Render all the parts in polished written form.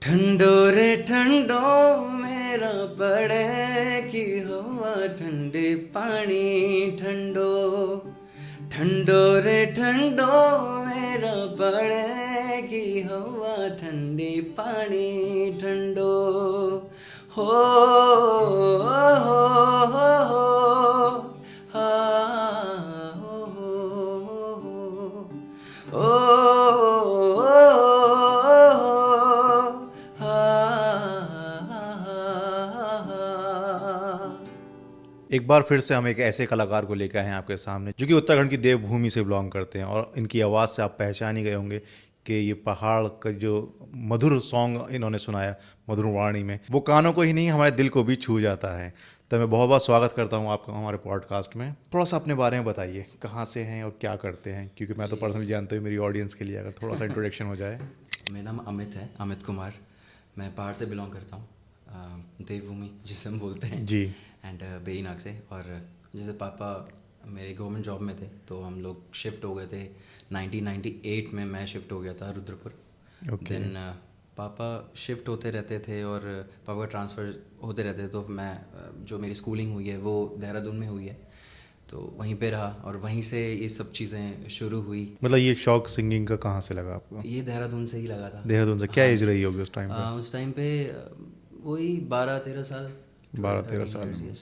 ठंडो रे ठंडो मेरा पड़े की हवा ठंडे पानी ठंडो ठंडो रे ठंडो मेरा पड़े की हवा ठंडे पानी ठंडो हो हो हा हो एक बार फिर से हम एक ऐसे कलाकार को लेकर आए हैं आपके सामने जो कि उत्तराखंड की देवभूमि से बिलोंग करते हैं और इनकी आवाज़ से आप पहचान ही गए होंगे कि ये पहाड़ का जो मधुर सॉन्ग इन्होंने सुनाया मधुर वाणी में, वो कानों को ही नहीं हमारे दिल को भी छू जाता है। तो मैं बहुत बहुत स्वागत करता हूँ आपका हमारे पॉडकास्ट में। थोड़ा सा अपने बारे में बताइए, कहाँ से हैं और क्या करते हैं, क्योंकि मैं तो पर्सनली जानता हूँ, मेरी ऑडियंस के लिए अगर थोड़ा सा इंट्रोडक्शन हो जाए। मेरा नाम अमित है, अमित कुमार। मैं पहाड़ से बिलोंग करता हूँ, देवभूमि जिसे हम बोलते हैं जी। एंड बेरीनाग से। और जैसे पापा मेरे गवर्नमेंट जॉब में थे तो हम लोग शिफ्ट हो गए थे 1998 में। मैं शिफ्ट हो गया था रुद्रपुर। देन पापा शिफ्ट होते रहते थे और पापा का ट्रांसफ़र होते रहते थे, तो मैं जो मेरी स्कूलिंग हुई है वो देहरादून में हुई है, तो वहीं पे रहा और वहीं से ये सब चीज़ें शुरू हुई। मतलब ये शौक सिंगिंग का कहाँ से लगा आपको? ये देहरादून से ही लगा था। देहरादून से। क्या एज रही होगी उस टाइम पे? उस टाइम पे वही 12-13 साल। 12-13 साल। यस।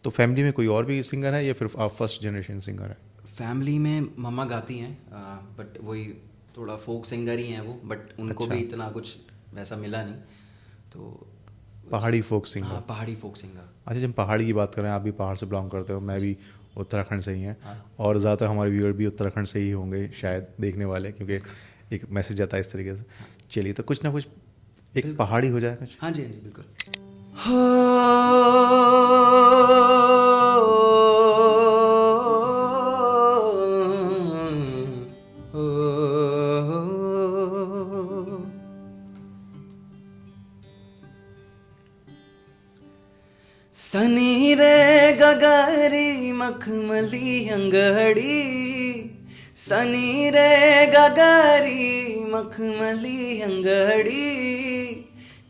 तो फैमिली में कोई और भी सिंगर है या फिर आप फर्स्ट जनरेशन सिंगर है? फैमिली में मम्मा गाती हैं, बट वही थोड़ा फोक सिंगर ही हैं वो, बट उनको अच्छा। भी इतना कुछ वैसा मिला नहीं, तो पहाड़ी फोक सिंगर। हाँ, पहाड़ी फोक सिंगर। अच्छा, जब पहाड़ी की बात करें, आप भी पहाड़ से बिलोंग करते हो, मैं भी उत्तराखंड से ही हैं। और ज़्यादातर हमारे व्यूअर भी उत्तराखंड से ही होंगे शायद देखने वाले, क्योंकि एक मैसेज आता है इस तरीके से। चलिए, तो कुछ ना कुछ एक पहाड़ी हो जाए कुछ। हाँ जी, हाँ जी, बिल्कुल। सनी रे गगरी मखमली अंगड़ी, सनी रे गगरी मखमली अंगड़ी,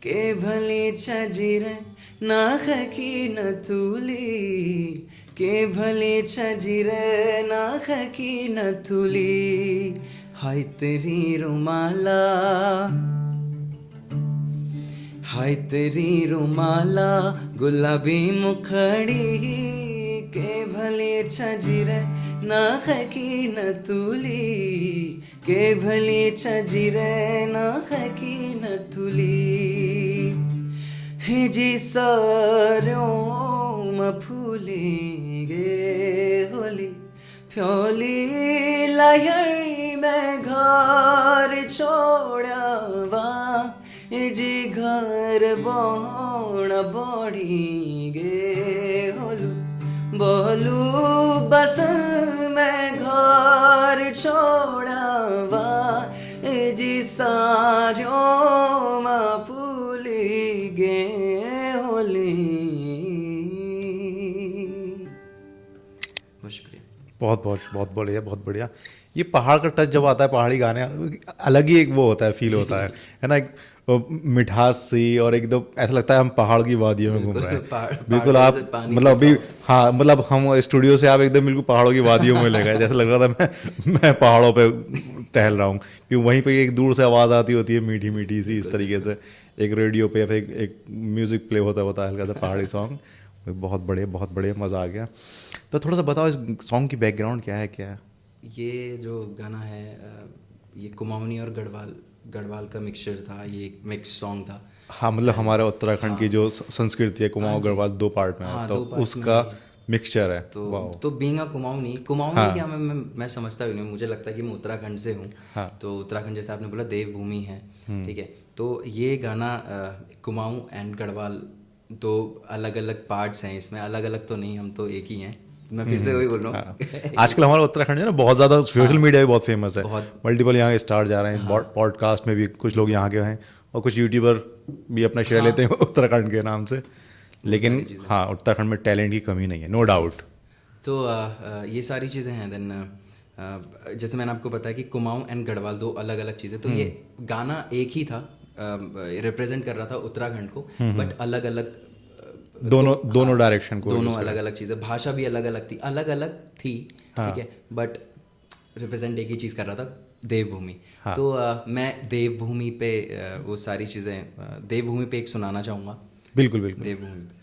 के भली छजीरे नाख की नथुली, के भली छजीरे नाख की नथुली, हाय तेरी रुमाला, हाय तेरी रुमाला गुलाबी मुखड़ी, के भली छजीरे नाख की नथुली, के भली छजीरे नाख की नथुली, हिजी सारों मफूलेंगे होली फ्योली लहर में घर छोड़वा, जी घर बोण बोड़ी गे होलू बोलू बस में घर छोड़वा, जी सारों मफूली गे होली। बहुत शुक्रिया। बहुत बहुत बहुत बढ़िया, बहुत बढ़िया। ये पहाड़ का टच जब आता है, पहाड़ी गाने अलग ही एक वो होता है, फील होता है ना, एक मिठास सी, और एकदम ऐसा लगता है हम पहाड़ की वादियों में घूम रहे हैं। बिल्कुल आप मतलब अभी, हाँ मतलब हम स्टूडियो से आप एकदम बिल्कुल पहाड़ों की वादियों में ले गए, जैसे लग रहा था मैं पहाड़ों पे टहल रहा हूँ, क्योंकि वहीं पे एक दूर से आवाज़ आती होती है मीठी मीठी सी, इस तरीके से एक रेडियो पे या फिर एक म्यूज़िक प्ले होता होता है हल्का सा पहाड़ी सॉन्ग। बहुत बढ़िया मज़ा आ गया। तो थोड़ा सा बताओ, इस सॉन्ग की बैकग्राउंड क्या है, क्या है? ये जो गाना है ये कुमाऊनी और गढ़वाल का मिक्सचर था, ये एक मिक्स सॉन्ग था। हाँ, मतलब हमारे उत्तराखंड की जो संस्कृति है, कुमाऊं गढ़वाल 2 पार्ट में है, तो उसका मिक्सचर है। तो बीइंग अ कुमाऊनी क्या मैं समझता भी नहीं, मुझे लगता है कि मैं उत्तराखंड से हूँ। हाँ। तो उत्तराखंड जैसे आपने बोला देवभूमि है, ठीक है, तो ये गाना कुमाऊं एंड गढ़वाल 2 अलग अलग पार्ट्स हैं, इसमें अलग अलग तो नहीं, हम तो एक ही हैं। मैं फिर से वही बोल रहा हूँ। आजकल हमारा उत्तराखंड है ना बहुत ज़्यादा, सोशल मीडिया भी बहुत फेमस है, मल्टीपल यहाँ स्टार जा रहे हैं, पॉडकास्ट में भी कुछ लोग यहाँ के हैं और कुछ यूट्यूबर भी अपना शेयर लेते हैं उत्तराखंड के नाम से। लेकिन हाँ, उत्तराखंड में टैलेंट की कमी नहीं है, नो डाउट। तो ये सारी चीज़ें हैं। देन जैसे मैंने आपको बताया कि कुमाऊं एंड गढ़वाल 2 अलग अलग चीज़ें, तो ये गाना एक ही था, रिप्रेजेंट कर रहा था उत्तराखंड को, बट अलग अलग दोनों डायरेक्शन को दोनों अलग अलग चीज़ें, भाषा भी अलग अलग थी, ठीक है, बट रिप्रेजेंट एक ही चीज़ कर रहा था, देवभूमि। तो मैं देवभूमि पे वो सारी चीज़ें देवभूमि पे एक सुनाना चाहूँगा। बिल्कुल बिल्कुल। देवभूमि पे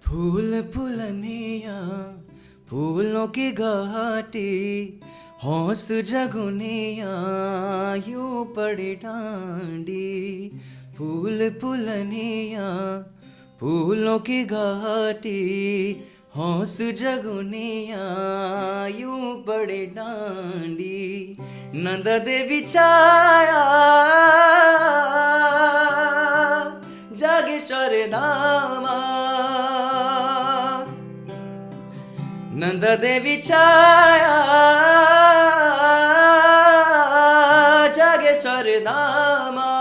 फूल फुलनिया फूलों की घाटी, हौस जगुनिया यूं पड़े डांडी। फूल फुलनिया फूलों की घाटी, हौस जगुनिया यूं पड़े डांडी। नंद देवी छाया जागेश्वर धामा, नंद देवी छाया जागेश्वर धामा।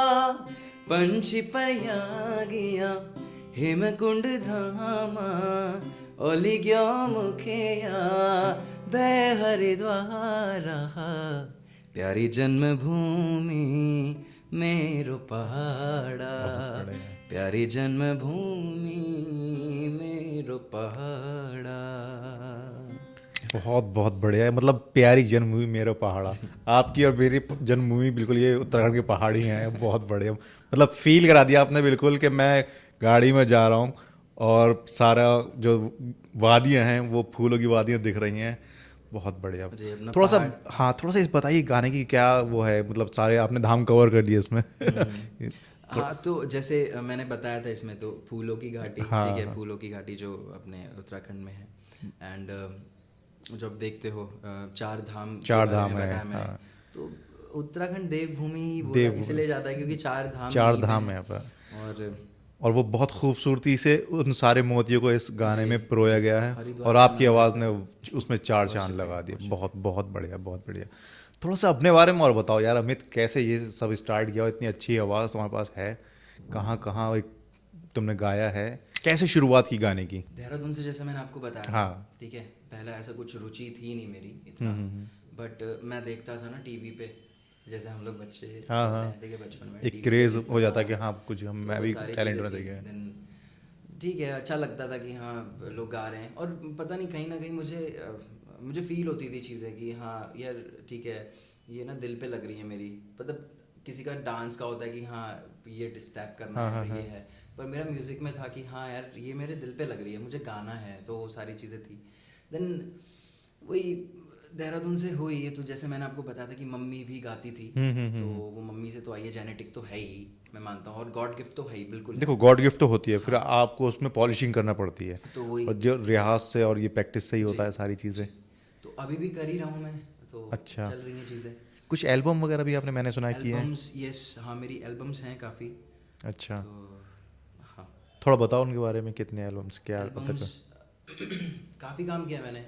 पंछी परयागिया हेमकुंड धामा, ओली गयो मुखिया बह हरिद्वारा। प्यारी जन्मभूमि मेरो पहाड़ा, प्यारी जन्मभूमि मेरो पहाड़ा। बहुत बहुत बढ़िया है, मतलब प्यारी जन्मभूमि मेरा पहाड़ा। आपकी और मेरी जन्मभूमि बिल्कुल ये उत्तराखंड के पहाड़ी हैं। बहुत बढ़िया, मतलब फील करा दिया आपने बिल्कुल कि मैं गाड़ी में जा रहा हूँ और सारा जो वादियाँ हैं वो फूलों की वादियाँ दिख रही हैं। बहुत बढ़िया। थोड़ा सा थोड़ा सा इस बताइए गाने की क्या वो है, मतलब सारे आपने धाम कवर कर दिए इसमें। हाँ, तो जैसे मैंने बताया था इसमें तो फूलों की घाटी, ठीक है, फूलों की घाटी जो अपने उत्तराखंड में है। एंड जब देखते हो चार धाम है, मैंने तो उत्तराखंड देवभूमि इसलिए जाता है क्योंकि चार धाम है यहाँ पर। और वो बहुत खूबसूरती से उन सारे मोतियों को इस गाने में पिरोया गया है और आपकी आवाज़ ने उसमें चार चांद लगा दिए। बहुत बहुत बढ़िया, बहुत बढ़िया। थोड़ा सा अपने बारे में और बताओ यार अमित, कैसे ये सब स्टार्ट किया? इतनी अच्छी आवाज़ तुम्हारे पास है, कहाँ कहाँ तुमने गाया है, कैसे शुरुआत की गाने की? देहरादून से, जैसे मैंने आपको बताया, हाँ ठीक है, पहले ऐसा कुछ रुचि थी नहीं मेरी इतना, बट मैं देखता था ना टीवी पे, जैसे हम लोग बच्चे होते हैं, ठीक है, बचपन में एक क्रेज हो जाता है कि हाँ कुछ मैं भी टैलेंट होना चाहिए, ठीक है, अच्छा लगता था कि हाँ लोग गा रहे हैं। और पता नहीं कहीं ना कहीं मुझे फील होती थी चीज़ें कि हाँ यार ठीक है, ये ना दिल पे लग रही है मेरी, मतलब किसी का डांस का होता है कि हाँ ये स्टेप करना है, ये है, पर मेरा म्यूज़िक में था कि हाँ यार ये मेरे दिल पे लग रही है, मुझे गाना है, तो वो सारी चीज़ें थी। देन वही देहरादून से हुई है, तो जैसे मैंने आपको बताया था कि मम्मी भी गाती थी, तो वो मम्मी से तो आई है, जेनेटिक तो है ही, मैं मानता हूँ, और गॉड गिफ्ट तो है ही, बिल्कुल। देखो गॉड गिफ्ट तो होती है, फिर आपको उसमें पॉलिशिंग करना पड़ती है, तो वही, और जो रियाज से और ये प्रैक्टिस से ही होता है सारी चीज़ें। तो अभी भी कर ही रहा हूँ मैं, तो अच्छा, चल रही हैं चीज़ें। कुछ एल्बम वगैरह भी आपने, मैंने सुना है, किए हैं? यस, हाँ मेरी एल्बम्स हैं काफ़ी। अच्छा, तो हाँ थोड़ा बताओ उनके बारे में, कितने एल्बम्स, क्या एल्बम्स काफ़ी काम किया मैंने,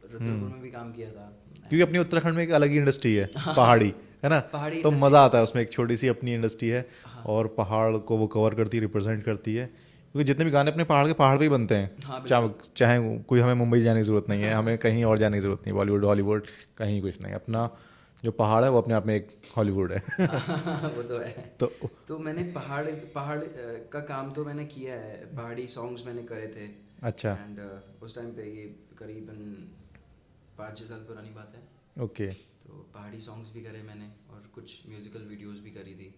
रुद्रपुर में भी काम किया था, क्योंकि अपनी उत्तराखंड में एक अलग ही इंडस्ट्री है, पहाड़ी है ना, तो मज़ा आता है उसमें, एक छोटी सी अपनी इंडस्ट्री है और पहाड़ को वो कवर करती है, रिप्रेजेंट करती है, क्योंकि जितने भी गाने अपने पहाड़ पे ही बनते हैं। चाहे कोई, हमें मुंबई जाने की ज़रूरत नहीं है, हमें कहीं और जाने की ज़रूरत नहीं, बॉलीवुड हॉलीवुड कहीं कुछ नहीं, अपना जो पहाड़ है वो अपने आप में एक हॉलीवुड है। वो तो है। तो मैंने पहाड़ का काम तो मैंने किया है, पहाड़ी सॉन्ग्स मैंने करे थे। अच्छा। एंड उस टाइम पे ये करीबन 5-6 साल पुरानी बात है। ओके। तो पहाड़ी सॉन्ग्स भी करे मैंने और कुछ म्यूजिकल वीडियोस भी करी थी,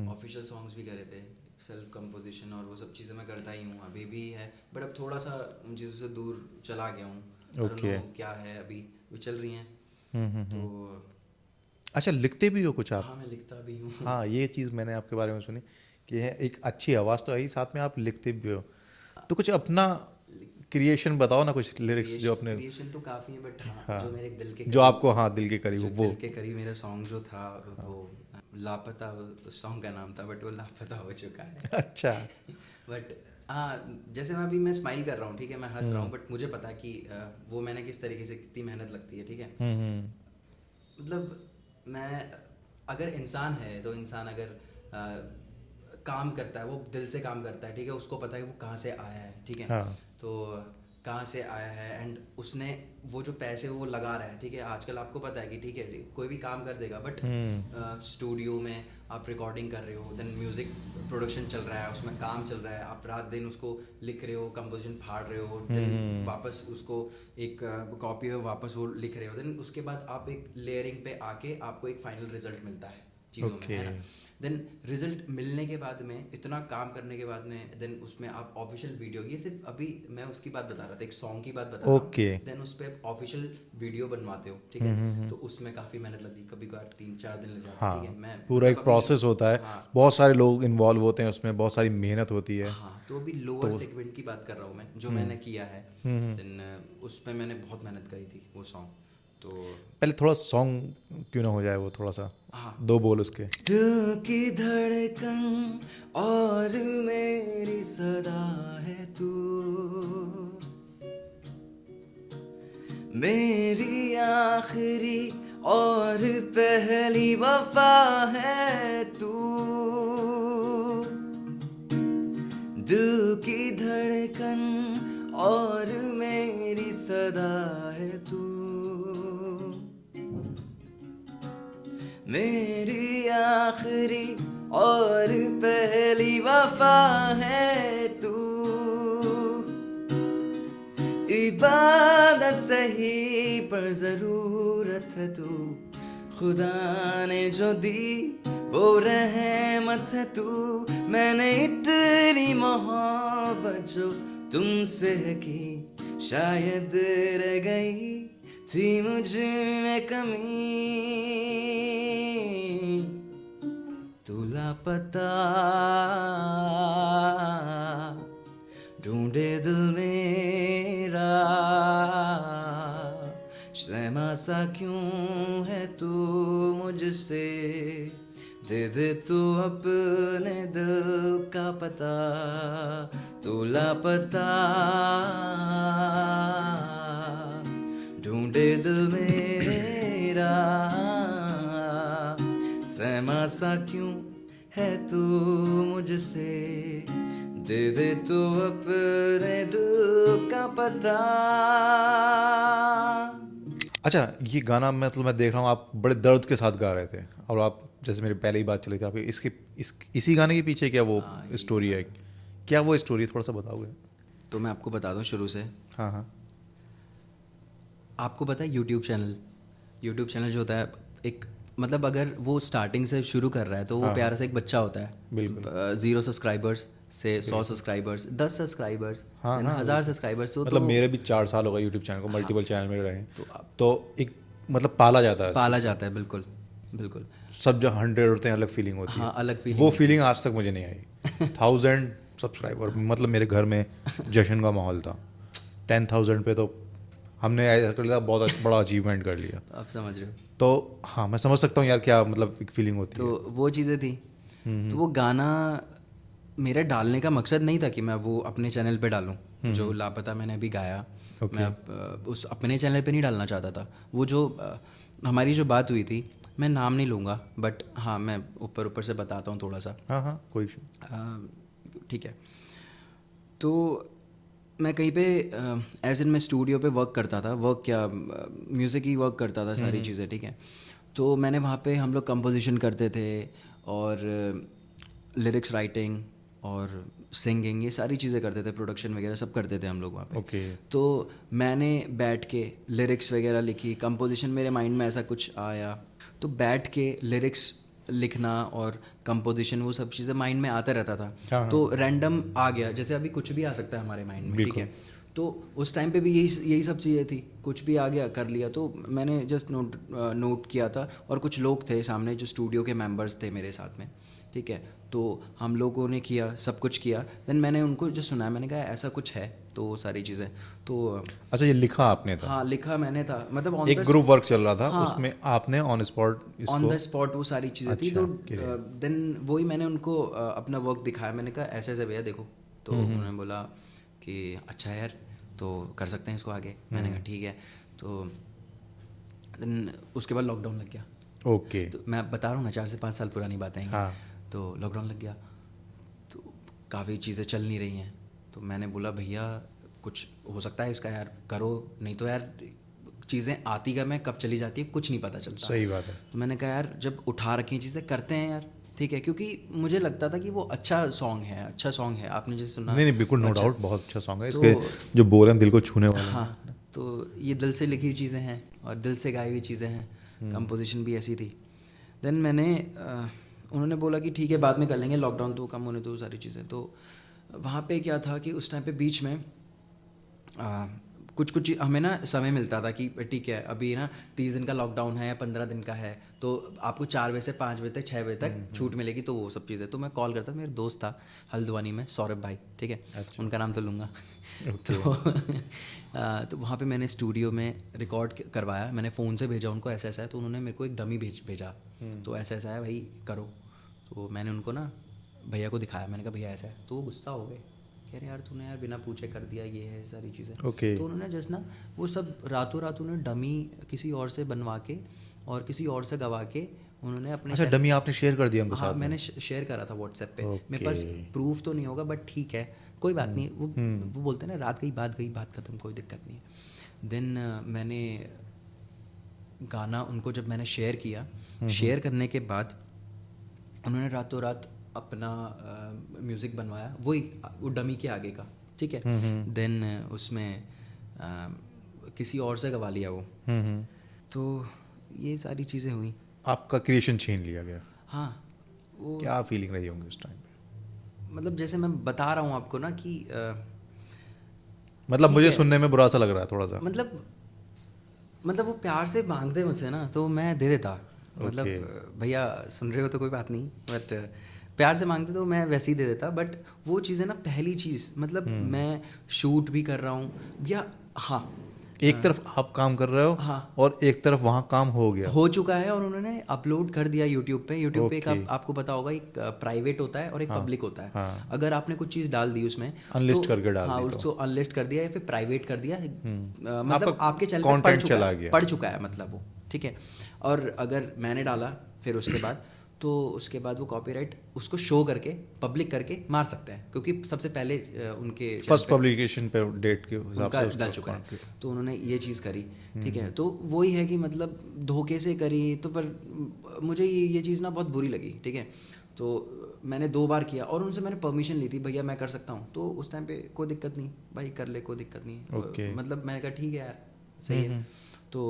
ऑफिशियल सॉन्ग्स भी करे थे, सेल्फ कंपोजिशन और वो सब चीज़ें मैं करता ही हूँ, अभी भी है, बट अब थोड़ा सा उन चीज़ों से दूर चला गया हूँ। ओके। क्या है अभी भी चल रही हैं। तो अच्छा, लिखते भी हो कुछ आप? हाँ मैं लिखता भी हूँ। हाँ, ये चीज़ मैंने आपके बारे में सुनी कि एक अच्छी आवाज़ तो है ही, साथ में आप लिखते भी हो, तो कुछ अपना क्रिएशन बताओ ना कुछ लिरिक्स जो अपने क्रिएशन तो काफ़ी है, बट हाँ, जो मेरे दिल के जो आपको हाँ दिल के करीब जो वो दिल के करीब मेरा सॉन्ग जो था वो लापता, उस सॉन्ग का नाम था, बट वो लापता हो चुका है। अच्छा बट हाँ, जैसे मैं अभी मैं स्माइल कर रहा हूँ, ठीक है, मैं हंस रहा हूँ, बट मुझे पता कि वो मैंने किस तरीके से, कितनी मेहनत लगती है, ठीक है। मतलब मैं, अगर इंसान है तो इंसान अगर काम करता है, वो दिल से काम करता है, ठीक है, उसको पता है कि वो कहाँ से आया है, ठीक है। हाँ तो कहाँ से आया है, एंड उसने वो जो पैसे वो लगा रहा है, ठीक है। आजकल आपको पता है कि ठीक है कोई भी काम कर देगा, बट स्टूडियो में आप रिकॉर्डिंग कर रहे हो, देन म्यूज़िक प्रोडक्शन चल रहा है, उसमें काम चल रहा है, आप रात दिन उसको लिख रहे हो, कंपोजिशन फाड़ रहे हो, देन वापस उसको एक कॉपी में वापस वो लिख रहे हो, देन उसके बाद आप एक लेयरिंग पे आके आपको एक फाइनल रिजल्ट मिलता है चीज़ों में, है ना। देन रिजल्ट मिलने के बाद में, इतना काम करने के बाद में, देन उसमें आप ऑफिशियल वीडियो, ये सिर्फ अभी मैं उसकी बात बता रहा था, एक सॉन्ग की बात बता रहा हूँ, देन उस पर ऑफिशियल वीडियो बनवाते हो, ठीक है। तो उसमें काफ़ी मेहनत लगती है, कभी कभार 3-4 दिन लग जाते हैं, ठीक है। मैं पूरा एक प्रोसेस होता है, बहुत सारे लोग इन्वॉल्व होते हैं उसमें, बहुत सारी मेहनत होती है। हाँ, तो अभी लोअर सेगमेंट की बात कर रहा हूँ मैं, जो मैंने किया है, देन उसमें मैंने बहुत मेहनत करी थी वो सॉन्ग। तो पहले थोड़ा सॉन्ग क्यों ना हो जाए वो थोड़ा सा, हाँ, 2 बोल उसके। दिल की धड़कन और मेरी सदा है तू, मेरी आखिरी और पहली वफा है तू, दिल की धड़कन और मेरी सदा है तू, मेरी आखिरी और पहली वफा है तू, इबादत सही पर ज़रूरत है तू, खुदा ने जो दी वो रहमत है तू, मैंने इतनी मोहब्बत जो तुमसे की, शायद रह गई थी मुझ में कमी, तू लापता ढूंढे दिल मेरा, सहमा सा क्यों है तू मुझसे, दे दे तू अपने दिल का पता, तू लापता ढूंढे दिल मेरा, सहमा सा क्यों है तू मुझसे, दे दे तू अपने दिल का पता। अच्छा, ये गाना मतलब मैं देख रहा हूँ आप बड़े दर्द के साथ गा रहे थे, और आप जैसे मेरी पहले ही बात चली थी आपकी इसी गाने के पीछे क्या वो स्टोरी है, क्या वो स्टोरी थोड़ा सा बताओगे? तो मैं आपको बता दूं शुरू से। हाँ हाँ। आपको पता है यूट्यूब चैनल जो होता है, एक मतलब अगर वो स्टार्टिंग से शुरू कर रहा है तो वो प्यारा सा एक बच्चा होता है, बिल्कुल 0 सब्सक्राइबर्स से 100 सब्सक्राइबर्स, 10 सब्सक्राइबर्स, 1000 सब्सक्राइबर्स, तो मतलब मेरे भी 4 साल हो गए यूट्यूब चैनल को, मल्टीपल चैनल में रहे, तो एक मतलब पाला जाता है, बिल्कुल बिल्कुल। सब जो 100 होते हैं अलग फीलिंग होती है। हाँ, अलग फीलिंग। वो फीलिंग आज तक मुझे नहीं आई। 1000 सब्सक्राइबर मतलब मेरे घर में जश्न का माहौल था। 10,000 पे तो हमने ऐसा कर लिया, बहुत बड़ा अचीवमेंट कर लिया। आप समझ रहे हो? तो हाँ, मैं समझ सकता हूँ यार, क्या मतलब एक फीलिंग होती है। तो वो चीज़ें थी। तो वो गाना मेरा डालने का मकसद नहीं था कि मैं वो अपने चैनल पे डालूं, जो लापता मैंने अभी गाया। मैं उस अपने चैनल पे नहीं डालना चाहता था। वो जो हमारी जो बात हुई थी, मैं नाम नहीं लूँगा, बट हाँ मैं ऊपर से बताता हूँ थोड़ा सा। हाँ हाँ, कोई इशू। ठीक है। तो मैं कहीं पे एज इन मैं स्टूडियो पे वर्क करता था, वर्क क्या म्यूज़िक ही वर्क करता था, सारी चीज़ें, ठीक है। तो मैंने वहाँ पे हम लोग कंपोजिशन करते थे, और लिरिक्स राइटिंग और सिंगिंग, ये सारी चीज़ें करते थे, प्रोडक्शन वगैरह सब करते थे हम लोग वहाँ पे। तो मैंने बैठ के लिरिक्स वगैरह लिखी, कंपोजिशन मेरे माइंड में ऐसा कुछ आया, तो बैठ के लिरिक्स लिखना और कंपोजिशन, वो सब चीज़ें माइंड में आता रहता था। तो रैंडम आ गया, जैसे अभी कुछ भी आ सकता है हमारे माइंड में, ठीक है। तो उस टाइम पे भी यही सब चीज़ें थी, कुछ भी आ गया कर लिया। तो मैंने जस्ट नोट किया था, और कुछ लोग थे सामने जो स्टूडियो के मेंबर्स थे मेरे साथ में, ठीक है। तो हम लोगों ने किया, सब कुछ किया। देन मैंने उनको जो सुनाया, मैंने कहा ऐसा कुछ है, तो वो सारी चीज़ें तो अच्छा, ये लिखा आपने था? हाँ लिखा मैंने था, मतलब ऑन एक ग्रुप वर्क चल रहा था, हाँ, उसमें आपने ऑन स्पॉट इसको? ऑन द स्पॉट वो सारी चीज़ें थी। अच्छा, तो देन वही मैंने उनको अपना वर्क दिखाया, मैंने कहा ऐसे ऐसे भैया देखो, तो उन्होंने बोला कि अच्छा यार तो कर सकते हैं इसको आगे। मैंने कहा ठीक है। तो देन उसके बाद लॉकडाउन लग गया। ओके। तो मैं बता रहा हूँ ना, 4 से 5 साल पुरानी बातें हैं। हाँ। तो लॉकडाउन लग गया, तो काफ़ी चीज़ें चल नहीं रही हैं। तो मैंने बोला भैया कुछ हो सकता है इसका यार करो, नहीं तो यार चीज़ें आती का मैं कब चली जाती है कुछ नहीं पता चलता। सही बात है। तो मैंने कहा यार जब उठा रखी हैं चीज़ें करते हैं यार, ठीक है, क्योंकि मुझे लगता था कि वो अच्छा सॉन्ग है, अच्छा सॉन्ग है। आपने जैसे सुना, नहीं बिल्कुल, नो अच्छा, डाउट, बहुत अच्छा सॉन्ग है। तो इसके जो बोल हैं दिल को छूने वाले हैं। हाँ, तो ये दिल से लिखी हुई चीज़ें हैं और दिल से गाई हुई चीज़ें हैं, कंपोजिशन भी ऐसी थी। देन मैंने उन्होंने बोला कि ठीक है बाद में कर लेंगे, लॉकडाउन तो कम होने दो सारी चीज़ें। तो वहाँ पे क्या था कि उस टाइम पे बीच में कुछ कुछ हमें ना समय मिलता था कि ठीक है अभी ना 30 दिन का लॉकडाउन है या 15 दिन का है, तो आपको 4 बजे से 5 बजे तक 6 बजे तक छूट मिलेगी, तो वो सब चीज़ें। तो मैं कॉल करता था, मेरा दोस्त था हल्द्वानी में, सौरभ भाई, ठीक है। अच्छा। उनका नाम तो लूँगा। तो वहाँ पे मैंने स्टूडियो में रिकॉर्ड करवाया, मैंने फ़ोन से भेजा उनको ऐसा ऐसा है, तो उन्होंने मेरे को एक डमी भेजा, तो ऐसा ऐसा है भाई करो। तो मैंने उनको ना भैया को दिखाया, मैंने कहा भैया ऐसा है, तो वो गुस्सा हो गए, कह रहे यार तूने यार बिना पूछे कर दिया, ये है सारी चीज़ें। ओके। तो उन्होंने जस्ट ना वो सब रातों रात उन्होंने डमी किसी और से बनवा के और किसी और से गवा के उन्होंने अपने अच्छा, डमी आपने शेयर कर दिया उनको हाँ साथ में? मैंने शेयर करा था व्हाट्सएप पे। ओके। मेरे पास प्रूफ तो नहीं होगा बट ठीक है कोई बात नहीं, वो बोलते हैं ना रात गई बात खत्म, कोई दिक्कत नहीं है। देन मैंने गाना उनको जब मैंने शेयर किया, शेयर करने के बाद उन्होंने रातों रात अपना म्यूज़िक बनवाया, वो डमी के आगे का, ठीक है। देन उसमें किसी और से गवा लिया वो। तो ये सारी चीज़ें हुई, आपका क्रिएशन छीन लिया गया। हाँ। वो क्या फीलिंग रही होंगी उस टाइम पे? मतलब जैसे मैं बता रहा हूँ आपको ना कि मतलब ठीक मुझे है, सुनने में बुरा सा लग रहा है थोड़ा सा। मतलब वो प्यार से मांगते मुझसे ना, तो मैं दे देता। मतलब भैया सुन रहे हो तो कोई बात नहीं, बट प्यार से मांगते तो मैं वैसे ही दे देता। बट वो चीज़ है ना, पहली चीज़ मतलब मैं शूट भी कर रहा हूँ या हाँ, एक तरफ आप काम कर रहे हो, हाँ, और एक तरफ वहाँ काम हो गया, हो चुका है, और उन्होंने अपलोड कर दिया यूट्यूब पे। यूट्यूब पे एक ओके। आपको पता होगा, एक प्राइवेट होता है और एक पब्लिक होता है। हाँ। अगर आपने कुछ चीज़ डाल दी उसमें, अनलिस्ट तो करके डाल हाँ दी तो। उसको अनलिस्ट कर दिया या फिर प्राइवेट कर दिया, मतलब आपका आपके चैनल पे content चला गया। पड़ चुका है मतलब वो, ठीक है। और अगर मैंने डाला फिर उसके बाद तो उसके बाद वो कॉपीराइट उसको शो करके पब्लिक करके मार सकते हैं, क्योंकि सबसे पहले उनके फर्स्ट पब्लिकेशन पे डेट के हिसाब उनका से डल चुका है। तो उन्होंने ये चीज़ करी, ठीक है। तो वही है कि मतलब धोखे से करी, तो पर मुझे ये चीज़ ना बहुत बुरी लगी, ठीक है। तो मैंने 2 बार किया और उनसे मैंने परमिशन ली थी, भैया मैं कर सकता हूँ। तो उस टाइम पे कोई दिक्कत नहीं भाई, कर ले, कोई दिक्कत नहीं। मतलब मैंने कहा ठीक है यार सही है। तो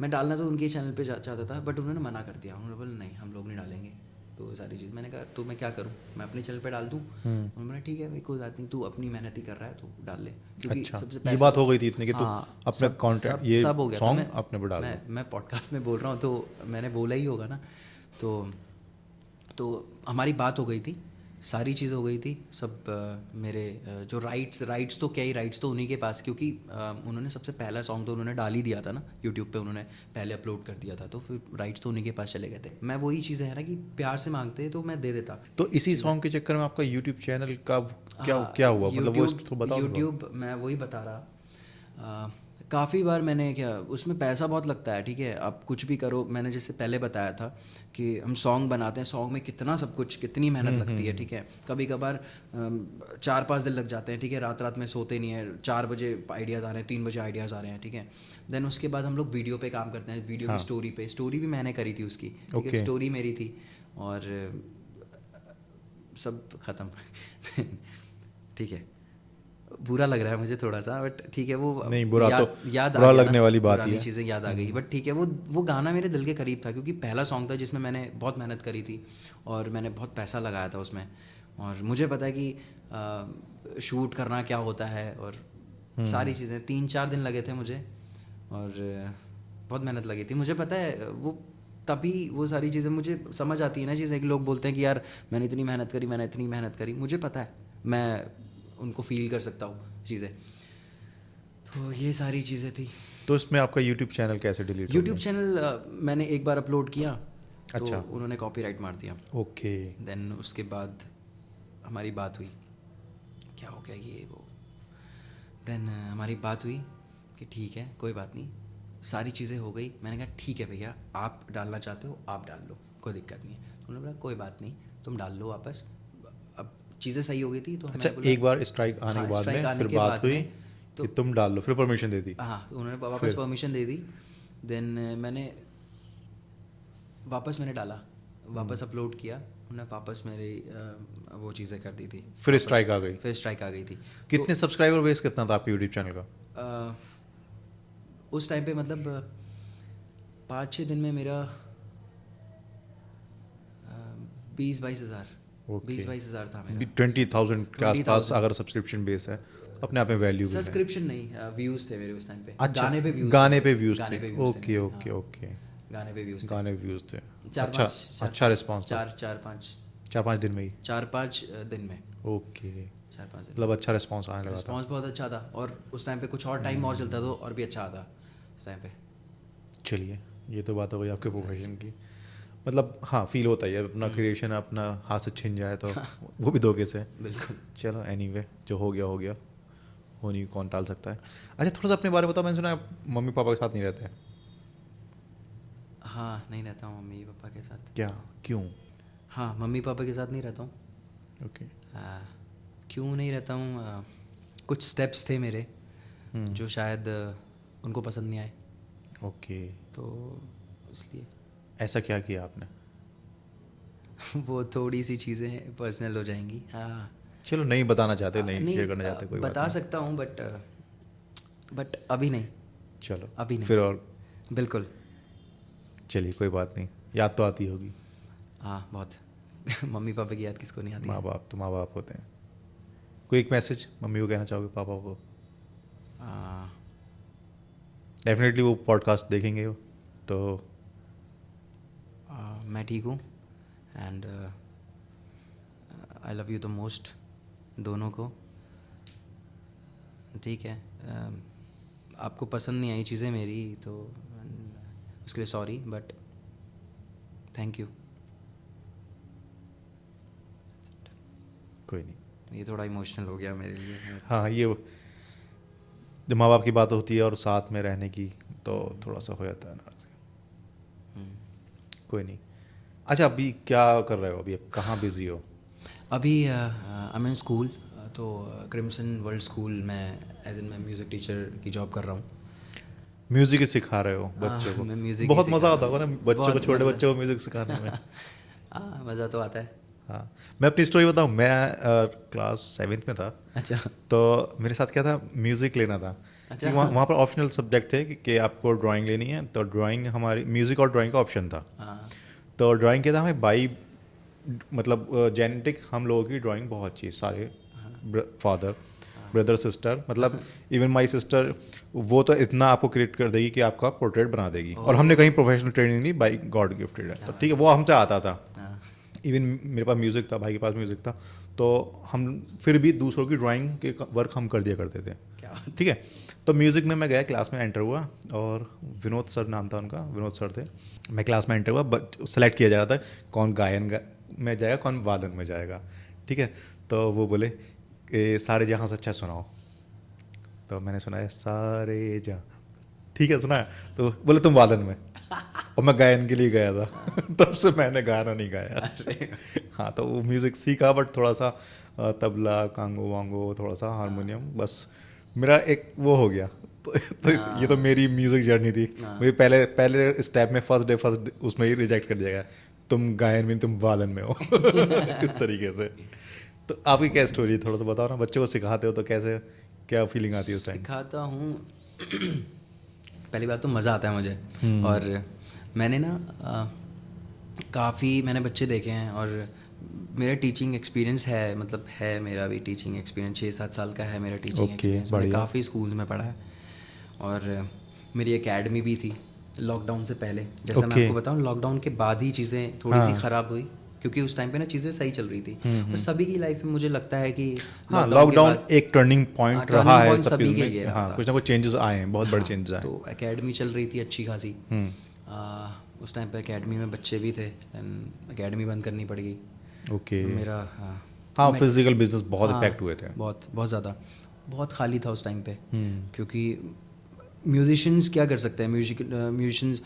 मैं डालना तो उनके चैनल पे चाहता था, बट उन्होंने मना कर दिया। उन्होंने बोला नहीं हम लोग नहीं डालेंगे, तो सारी चीज़। मैंने कहा तो मैं क्या करूँ, मैं अपने चैनल पे डाल दूँ? उन्होंने बोला ठीक है भाई कोई बात नहीं, तू अपनी मेहनत ही कर रहा है तो डाल ले। क्योंकि अच्छा, सबसे ये बात हो गई थी इतनी कि तू हाँ, अपने कंटेंट ये सब हो गया था। सॉन्ग अपने पे डाल दो। मैं पॉडकास्ट में बोल रहा हूँ तो मैंने बोला ही होगा ना। तो हमारी बात हो गई थी, सारी चीज़ हो गई थी सब। मेरे जो राइट्स तो क्या ही, राइट्स तो उन्हीं के पास, क्योंकि उन्होंने सबसे पहला सॉन्ग तो उन्होंने डाल ही दिया था ना यूट्यूब पे, उन्होंने पहले अपलोड कर दिया था, तो फिर राइट्स तो उन्हीं के पास चले गए थे। मैं वही चीज़ है ना कि प्यार से मांगते तो मैं दे देता। तो इसी सॉन्ग के चक्कर में आपका यूट्यूब चैनल का क्या हुआ, मतलब वो तो बताओ। यूट्यूब मैं वही बता रहा, काफ़ी बार मैंने क्या, उसमें पैसा बहुत लगता है, ठीक है। आप कुछ भी करो, मैंने जैसे पहले बताया था कि हम सॉन्ग बनाते हैं, सॉन्ग में कितना सब कुछ, कितनी मेहनत लगती है, ठीक है। कभी कभार 4-5 दिन लग जाते हैं, ठीक है। रात में सोते नहीं है, 4 बजे आइडियाज़ आ रहे हैं, 3 बजे आइडियाज़ आ रहे हैं, ठीक है। देन उसके बाद हम लोग वीडियो पे काम करते हैं, वीडियो की स्टोरी भी मैंने करी थी उसकी, ठीक है। स्टोरी मेरी थी और सब ख़त्म। ठीक है, बुरा लग रहा है मुझे थोड़ा सा, बट ठीक है। वो नहीं बुरा याद बुरा आ लगने वाली बात ही है, चीज़ें याद आ गई, बट ठीक है। वो गाना मेरे दिल के करीब था, क्योंकि पहला सॉन्ग था जिसमें मैंने बहुत मेहनत करी थी और मैंने बहुत पैसा लगाया था उसमें। और मुझे पता है कि शूट करना क्या होता है और सारी चीज़ें, 3-4 दिन लगे थे मुझे और बहुत मेहनत लगी थी। मुझे पता है वो तभी वो सारी चीज़ें मुझे समझ आती है ना, चीज़ें कि लोग बोलते हैं कि यार मैंने इतनी मेहनत करी, मैंने इतनी मेहनत करी। मुझे पता है मैं उनको फील कर सकता हूँ चीज़ें। तो ये सारी चीज़ें थी। तो इसमें आपका यूट्यूब चैनल कैसे डिलीट यूट्यूब चैनल मैंने एक बार अपलोड किया तो अच्छा। उन्होंने कॉपीराइट मार दिया। ओके। देन उसके बाद हमारी बात हुई, क्या हो गया ये वो। देन हमारी बात हुई कि ठीक है कोई बात नहीं, सारी चीज़ें हो गई। मैंने कहा ठीक है भैया, आप डालना चाहते हो आप डाल लो, कोई दिक्कत नहीं है। तो उन्होंने बोला कोई बात नहीं, तुम डाल लो वापस। अब चीज़ें सही हो गई थी तो अच्छा, एक बार स्ट्राइक आने के बाद में फिर बात हुई कि तुम डाल लो, फिर परमिशन दे दी? हाँ, तो उन्होंने वापस परमिशन दे दी। देन मैंने डाला, वापस अपलोड किया, उन्होंने वापस मेरी वो चीज़ें कर दी थी। फिर स्ट्राइक आ गई? फिर स्ट्राइक आ गई थी। कितने सब्सक्राइबर बेस कितना था आपके यूट्यूब चैनल का? उस टाइम पे मतलब 5-6 दिन में मेरा 20-22 हज़ार 20-22 हज़ार था मेरा। 20,000 के आसपास अगर सब्सक्रिप्शन बेस है तो अपने आप में वैल्यू भी है। सब्सक्रिप्शन नहीं, व्यूज़ थे मेरे उस टाइम पे। अच्छा, गाने पे व्यूज़ थे। ओके ओके ओके, गाने पे व्यूज़ थे। अच्छा, अच्छा रिस्पांस था? 4-5 दिन में ही? 4-5 दिन में। ओके, 4-5 दिन मतलब अच्छा रिस्पांस आने लगा था? रिस्पांस बहुत अच्छा था, और उस टाइम पे कुछ और टाइम और चलता तो और भी अच्छा आता उस टाइम पे। चलिए, ये तो बात हो गई आपके प्रोफेशन की। मतलब हाँ, फील होता है अपना क्रिएशन अपना हाथ से छिन जाए तो वो भी धोखे से। बिल्कुल। चलो एनीवे, जो हो गया हो गया, होनी कौन टाल सकता है। अच्छा, थोड़ा सा अपने बारे में बताओ। मैंने सुना है मम्मी पापा के साथ नहीं रहते हैं? हाँ, नहीं रहता हूँ मम्मी पापा के साथ। क्या, क्यों? हाँ, मम्मी पापा के साथ नहीं रहता हूँ। ओके। क्यों नहीं रहता हूँ, कुछ स्टेप्स थे मेरे जो शायद उनको पसंद नहीं आए। ओके, तो इसलिए। ऐसा क्या किया आपने? वो थोड़ी सी चीज़ें पर्सनल हो जाएंगी। हाँ, चलो, नहीं बताना चाहते, नहीं शेयर करना चाहते, कोई बात बता सकता हूँ बट अभी नहीं। चलो, अभी नहीं। फिर और बिल्कुल। चलिए, कोई बात नहीं, याद तो आती होगी। हाँ, बहुत। मम्मी पापा की याद किसको नहीं आती। माँ बाप तो माँ बाप होते हैं। कोई एक मैसेज मम्मी को कहना चाहोगे, पापा को? डेफिनेटली वो पॉडकास्ट देखेंगे तो। मैं ठीक हूँ and I love you the most, दोनों को। ठीक है, आपको पसंद नहीं आई चीज़ें मेरी तो उसके लिए सॉरी, बट थैंक यू। कोई नहीं, ये थोड़ा इमोशनल हो गया मेरे लिए। हाँ, ये जब माँ बाप की बात होती है और साथ में रहने की तो थोड़ा सा हो जाता है ना। कोई नहीं। अच्छा, अभी क्या कर रहे हो? अभी कहाँ बिजी हो? अभी आई एम इन स्कूल, तो क्रिम्सन वर्ल्ड स्कूल में एज इन मैं म्यूज़िक टीचर की जॉब कर रहा हूँ। म्यूजिक ही सिखा रहे हो बच्चों को? मैं म्यूज़िक बहुत मज़ा आता होगा ना बच्चों को, छोटे बच्चों को म्यूजिक सिखाने में? हाँ, मज़ा तो आता है। हाँ, मैं अपनी स्टोरी बताऊँ। मैं क्लास 7th में था। अच्छा। तो मेरे साथ क्या था, म्यूज़िक लेना था। अच्छा। वहाँ पर ऑप्शनल सब्जेक्ट थे कि आपको ड्राइंग लेनी है, तो ड्राइंग हमारी म्यूज़िक और ड्राइंग का ऑप्शन था। हाँ। तो ड्राइंग के था हमें बाई, मतलब जेनेटिक हम लोगों की ड्राइंग बहुत अच्छी, सारे फादर ब्रदर सिस्टर, मतलब इवन माई सिस्टर, वो तो इतना आपको क्रिएट कर देगी कि आपका पोर्ट्रेट बना देगी। और हमने कहीं प्रोफेशनल ट्रेनिंग ली, बाई गॉड गिफ्टेड है। तो ठीक है, वो हमसे आता था। इवन मेरे पास म्यूज़िक था, भाई के पास म्यूज़िक था, तो हम फिर भी दूसरों की ड्राइंग के वर्क हम कर दिया करते थे। ठीक है, तो म्यूज़िक में मैं गया, क्लास में एंटर हुआ, और विनोद सर नाम था उनका, विनोद सर थे। मैं क्लास में एंटर हुआ, सेलेक्ट किया जा रहा था कौन गायन में जाएगा, कौन वादन में जाएगा। ठीक है, तो वो बोले सारे जहाँ से अच्छा सुनाओ। तो मैंने सुनाया सारे जहाँ, ठीक है सुनाया। तो बोले तुम वादन में, और मैं गायन के लिए गया था। तब से मैंने गाना नहीं गाया। हाँ, तो वो म्यूज़िक सीखा, बट थोड़ा सा तबला, कांगो वांगो, थोड़ा सा हारमोनियम, बस मेरा एक वो हो गया। तो ये तो मेरी म्यूज़िक जर्नी थी। मुझे पहले स्टेप में फर्स्ट उसमें ही रिजेक्ट कर दिया गया, तुम गायन में, तुम वादन में हो। इस तरीके से। तो आपकी क्या स्टोरी, थोड़ा सा बताओ ना। बच्चों को सिखाते हो तो कैसे, क्या फीलिंग आती है उस टाइम? सिखाता हूँ, पहली बात तो मज़ा आता है मुझे। और मैंने ना काफ़ी मैंने बच्चे देखे हैं, और मेरा टीचिंग एक्सपीरियंस है, मतलब है मेरा भी टीचिंग एक्सपीरियंस 6-7 साल का है मेरा टीचिंग एक्सपीरियंस। मैंने काफ़ी स्कूल्स में पढ़ा है, और मेरी एकेडमी भी थी लॉकडाउन से पहले। जैसा मैं आपको बताऊँ, लॉकडाउन के बाद ही चीज़ें थोड़ी सी ख़राब हुई, क्योंकि उस टाइम पे ना चीज़ें सही चल रही थी और सभी की लाइफ में मुझे लगता है कि हाँ, के लॉकडाउन बाद एक टर्निंग पॉइंट turning रहा है point सब सभी चीज़ के लिए में। रहा हाँ, था। कुछ ना कुछ चेंजेस आए हैं, बहुत बड़े चेंजेस आए हैं। तो एकेडमी चल रही थी अच्छी खासी। उस टाइम पे एकेडमी में बच्चे भी थे एंड एकेडमी बंद करनी पड़ गई ओके। मेरा। हाँ, फिजिकल बिजनेस बहुत हाँ, इफेक्ट हुए थे। बहुत बहुत ज़्यादा, बहुत खाली था उस टाइम पे। हम्म। क्योंकि म्यूजिशियंस क्या कर सकते हैं, म्यूजिशियंस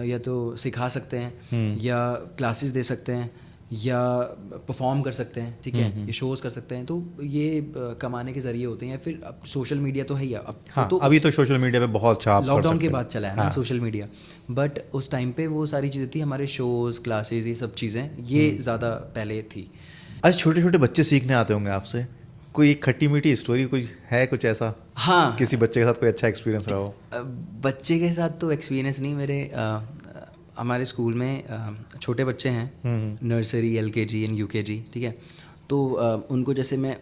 या तो सिखा सकते हैं या क्लासेस दे सकते हैं या परफॉर्म कर सकते हैं, ठीक है, ये शोज़ कर सकते हैं, तो ये कमाने के ज़रिए होते हैं। या फिर अब सोशल मीडिया तो है ही अब हाँ, तो अभी तो सोशल मीडिया पे बहुत छाप कर लॉकडाउन सकते के हैं। बाद चला है ना सोशल मीडिया, बट उस टाइम पे वो सारी चीज़ें थी, हमारे शोज़ क्लासेस ये सब चीज़ें ये ज़्यादा पहले थी। आज छोटे छोटे बच्चे सीखने आते होंगे आपसे, कोई एक खट्टी मीठी स्टोरी कोई है, कुछ ऐसा? हाँ, किसी बच्चे के साथ कोई अच्छा एक्सपीरियंस रहा हो? बच्चे के साथ तो एक्सपीरियंस नहीं, मेरे हमारे स्कूल में छोटे बच्चे हैं, नर्सरी LKG एंड UKG, ठीक है। तो उनको जैसे मैं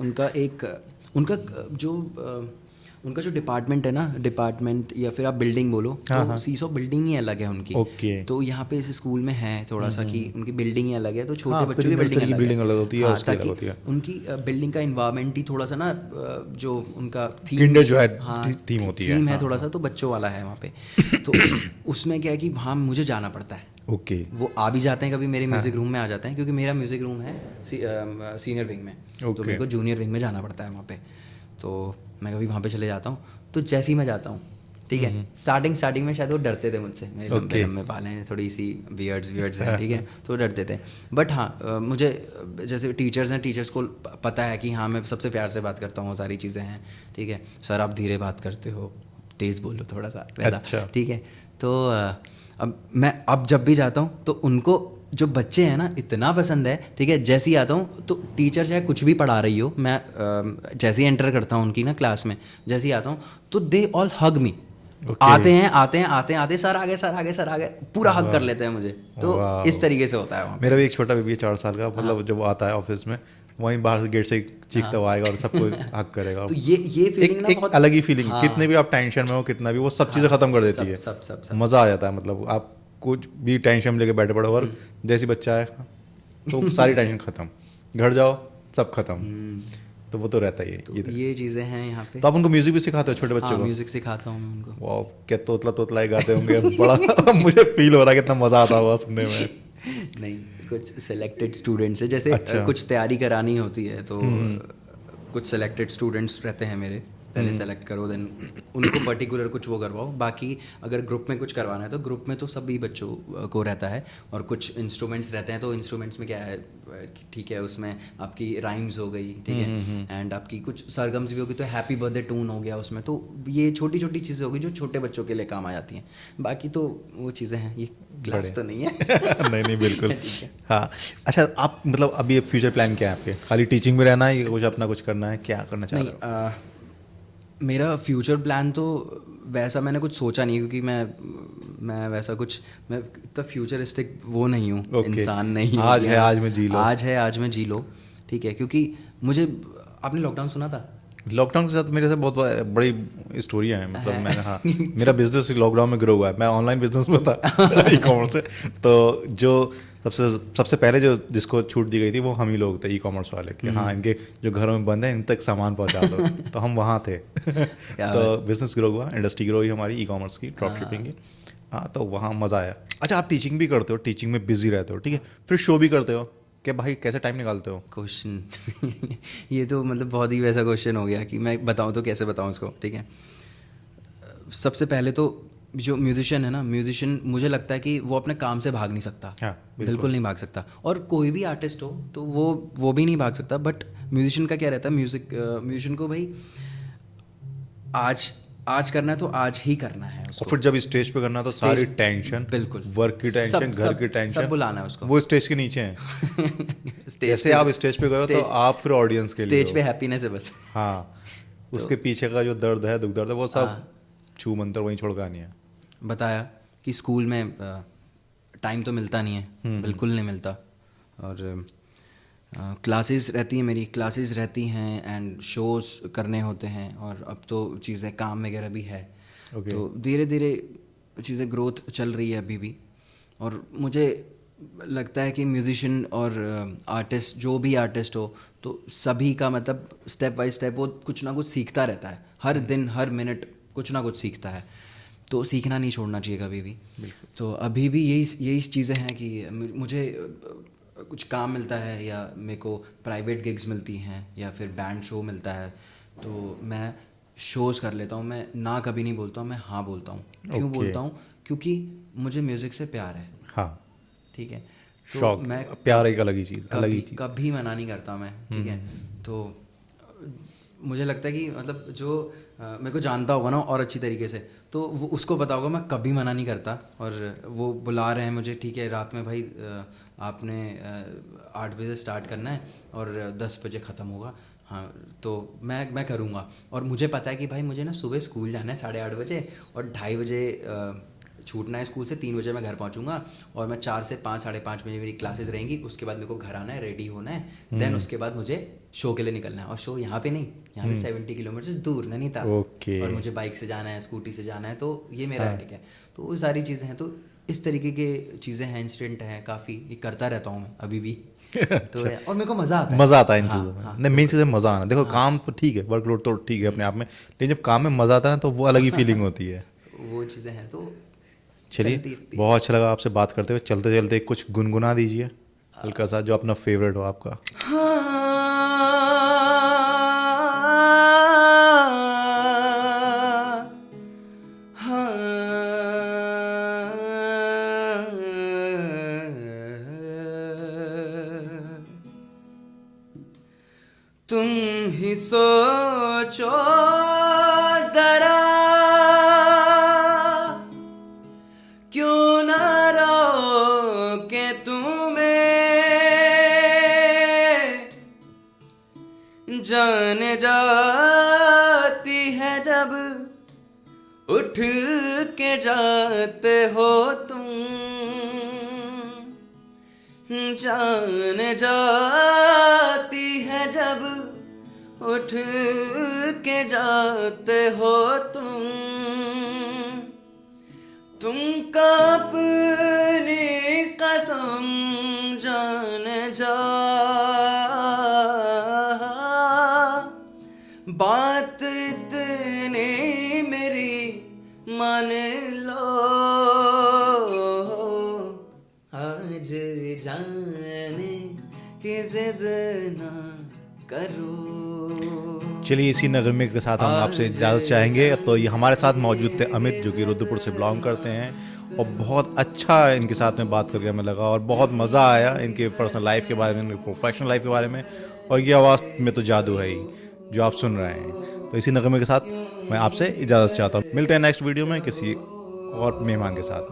उनका जो डिपार्टमेंट है ना, डिपार्टमेंट या फिर आप बिल्डिंग बोलो, तो सीसो बिल्डिंग ही अलग है उनकी। ओके। तो यहाँ पे इस स्कूल में है थोड़ा सा कि उनकी बिल्डिंग ही अलग है, तो छोटे हाँ, बच्चों की बिल्डिंग अलग होती है और हाँ, उसकी अलग ताकि होती है। उनकी बिल्डिंग का इन्वायरमेंट ही थोड़ा सा ना जो उनका किंडर जो है थीम होती है, थीम है हाँ, थोड़ा सा, तो बच्चों वाला है वहाँ पे। तो उसमें क्या है कि वहाँ मुझे जाना पड़ता है। ओके। वो आ भी जाते हैं कभी मेरे म्यूज़िक रूम में आ जाते हैं, क्योंकि मेरा म्यूज़िक रूम है सीनियर विंग में, तो मेरे को जूनियर विंग में जाना पड़ता है वहाँ पे। तो मैं कभी वहाँ पे चले जाता हूँ, तो जैसे ही मैं जाता हूँ, ठीक है, स्टार्टिंग में शायद वो डरते थे मुझसे, मेरे लंबे बाल हैं, थोड़ी सी बियर्ड्स हैं, ठीक है, तो डरते थे। बट हाँ, मुझे जैसे टीचर्स को पता है कि हाँ मैं सबसे प्यार से बात करता हूँ, सारी चीज़ें हैं, ठीक है, सर आप धीरे बात करते हो, तेज़ बोलो थोड़ा सा, वैसा। अच्छा। ठीक है। तो अब जब भी जाता हूँ तो उनको जो बच्चे हैं ना इतना पसंद है, ठीक है, जैसे ही आता हूँ तो टीचर चाहे कुछ भी पढ़ा रही हो, मैं जैसे ही एंटर करता हूँ उनकी ना क्लास में, जैसे ही आता हूँ तो दे ऑल हग मी। आते हैं सर आ गए पूरा हग कर लेते हैं मुझे। तो इस तरीके से होता है वहाँ पे। मेरा भी एक छोटा बेबी है 4 साल का, मतलब जब वो आता है ऑफिस में, वहीं बाहर से गेट से चीखता हुआ आएगा और सबको हक करेगा। तो ये फीलिंग ना एक बहुत अलग ही फीलिंग, कितने भी आप टेंशन में हो, कितना भी, वो सब चीज़ें खत्म कर देती है। सब मज़ा आ जाता है, मतलब आप कुछ भी टेंशन लेके बैठे पड़ो और जैसी बच्चा है तो सारी टेंशन खत्म, घर जाओ सब खत्म, तो वो तो रहता ही है। तो ये चीज़ें हैं यहाँ पे। तो आप उनको म्यूजिक भी सिखाते हो छोटे बच्चों को? म्यूजिक सिखाता हूँ मैं उनको। वाह, क्या तोतला ही गाते होंगे बड़ा मुझे फील हो रहा है कितना मज़ा आता होगा सुनने में। नहीं, कुछ सेलेक्टेड स्टूडेंट्स है, जैसे अच्छा। कुछ तैयारी करानी होती है तो कुछ सेलेक्टेड स्टूडेंट्स रहते हैं मेरे, पहले सेलेक्ट करो, देन उनको पर्टिकुलर कुछ वो करवाओ। बाकी अगर ग्रुप में कुछ करवाना है तो ग्रुप में तो सभी बच्चों को रहता है, और कुछ इंस्ट्रूमेंट्स रहते हैं, तो इंस्ट्रूमेंट्स में क्या है, ठीक है, उसमें आपकी राइम्स हो गई, ठीक है, एंड आपकी कुछ सरगम्स भी होगी, तो हैप्पी बर्थडे टून हो गया उसमें। तो ये छोटी छोटी चीज़ें होगी जो छोटे बच्चों के लिए काम आ जाती हैं। बाकी तो वो चीज़ें हैं, ये क्लास तो नहीं है। नहीं बिल्कुल। हाँ, अच्छा, आप मतलब अभी फ्यूचर प्लान क्या है आपके? खाली टीचिंग में रहना है या कुछ अपना कुछ करना है, क्या करना चाह रहे हो? मेरा फ्यूचर प्लान तो वैसा मैंने कुछ सोचा नहीं, क्योंकि मैं वैसा कुछ, मैं इतना फ्यूचरिस्टिक वो नहीं हूँ, इंसान नहीं हूँ। आज है आज में जी लो, ठीक है। क्योंकि मुझे, आपने लॉकडाउन सुना था? लॉकडाउन के साथ मेरे से बहुत बड़ी स्टोरियाँ हैं, मतलब मैं, हाँ, मेरा बिजनेस लॉकडाउन में ग्रो हुआ है। मैं ऑनलाइन बिजनेस में था ई-कॉमर्स से, तो जो सबसे पहले जिसको छूट दी गई थी वो हम ही लोग थे, ई-कॉमर्स वाले, कि हाँ इनके जो घरों में बंद है इन तक सामान पहुंचा दो। तो हम वहाँ थे। तो बिजनेस ग्रो हुआ, इंडस्ट्री ग्रो हुई हमारी ई-कॉमर्स की, ड्रॉप शिपिंग की। हाँ, तो वहाँ मज़ा आया। अच्छा, आप टीचिंग भी करते हो, टीचिंग में बिजी रहते हो, ठीक है, फिर शो भी करते हो, कि भाई कैसे टाइम निकालते हो? क्वेश्चन ये तो मतलब बहुत ही वैसा क्वेश्चन हो गया कि मैं बताऊं तो कैसे बताऊं इसको, ठीक है। सबसे पहले तो जो म्यूजिशियन है ना, म्यूजिशियन मुझे लगता है कि वो अपने काम से भाग नहीं सकता। हाँ, बिल्कुल नहीं भाग सकता। और कोई भी आर्टिस्ट हो तो वो भी नहीं भाग सकता। बट म्यूजिशियन का क्या रहता है, म्यूजिशियन को भाई आज करना है तो आज ही करना है उसको। और फिर जब स्टेज पे करना है तो सारी टेंशन, बिल्कुल, वर्क की टेंशन, घर की टेंशन, सब बुलाना है उसको। वो स्टेज के नीचे हैं। जैसे आप स्टेज पे गए हो तो आप फिर ऑडियंस के लिए स्टेज पे हैप्पीनेस है बस। हाँ, उसके पीछे का जो दर्द है, दुख दर्द है, वो सब छू मंतर वहीं छोड़ के आनी है। बताया कि स्कूल में टाइम तो मिलता नहीं है, बिल्कुल नहीं मिलता। और क्लासेस रहती हैं, मेरी क्लासेस रहती हैं एंड शोज़ करने होते हैं, और अब तो चीज़ें काम वगैरह भी है। तो धीरे धीरे चीज़ें ग्रोथ चल रही है अभी भी। और मुझे लगता है कि म्यूजिशियन और आर्टिस्ट, जो भी आर्टिस्ट हो, तो सभी का मतलब स्टेप बाय स्टेप वो कुछ ना कुछ सीखता रहता है, हर दिन हर मिनट कुछ ना कुछ सीखता है, तो सीखना नहीं छोड़ना चाहिए कभी भी। तो अभी भी यही चीज़ें हैं कि मुझे कुछ काम मिलता है या मेरे को प्राइवेट गिग्स मिलती हैं या फिर बैंड शो मिलता है, तो मैं शोज़ कर लेता हूँ। मैं ना कभी नहीं बोलता हूँ, मैं हाँ बोलता हूँ। क्यों बोलता हूँ? क्योंकि मुझे म्यूज़िक से प्यार है। हाँ, ठीक है, तो शौक, मैं प्यार एक अलग ही चीज़, अलग ही चीज़। कभी मना नहीं करता मैं। ठीक है, तो मुझे लगता है कि मतलब जो मेरे को जानता होगा ना और अच्छी तरीके से, तो वो उसको पता होगा मैं कभी मना नहीं करता। और वो बुला रहे हैं मुझे, ठीक है रात में भाई आपने 8 बजे स्टार्ट करना है और 10 बजे ख़त्म होगा, हाँ तो मैं करूँगा। और मुझे पता है कि भाई मुझे ना सुबह स्कूल जाना है 8:30 बजे और 2:30 बजे छूटना है स्कूल से, 3 बजे मैं घर पहुंचूंगा और मैं 4 से 5, 5:30 बजे मेरी क्लासेस रहेंगी। उसके बाद मेरे को घर आना है, रेडी होना है, देन उसके बाद मुझे शो के लिए निकलना है। और शो यहाँ पे नहीं, यहाँ पे 70 किलोमीटर दूर नैनीताल, और मुझे बाइक से जाना है, स्कूटी से जाना है, तो ये मेरा है। ठीक है, तो वो सारी चीज़ें हैं, तो इस तरीके के चीज़ें हैं, इंसिडेंट हैं काफ़ी, ये करता रहता हूँ मैं अभी भी। तो और मेरे को मज़ा आता है, मज़ा आता है इन चीज़ों में। नहीं, मेन चीज़ है मज़ा आना। देखो काम तो ठीक है, वर्कलोड तो ठीक है अपने आप में, लेकिन जब काम में मज़ा आता है ना तो वो अलग ही फीलिंग होती है। वो चीज़ें हैं। तो चलिए, बहुत अच्छा लगा आपसे बात करते हुए। चलते चलते कुछ गुनगुना दीजिए हल्का सा, जो अपना फेवरेट हो आपका। तुम ही सोचो जरा, क्यों ना रोके तुम्हें, जान जाती है जब उठ के जाते हो तुम, जान जाती है जब उठ के जाते हो तुम का अपनी कसम जान जा, बात इतनी मेरी मान लो, आज जाने की जिद ना करो। चलिए, इसी नगमे के साथ हम आपसे इजाज़त चाहेंगे। तो ये हमारे साथ मौजूद थे अमित, जो कि रुद्रपुर से बिलोंग करते हैं, और बहुत अच्छा इनके साथ में बात करके हमें लगा और बहुत मज़ा आया इनके पर्सनल लाइफ के बारे में, इनके प्रोफेशनल लाइफ के बारे में। और ये आवाज़ में तो जादू है ही जो आप सुन रहे हैं। तो इसी नगमे के साथ मैं आपसे इजाज़त चाहता हूँ। मिलते हैं नेक्स्ट वीडियो में किसी और मेहमान के साथ में।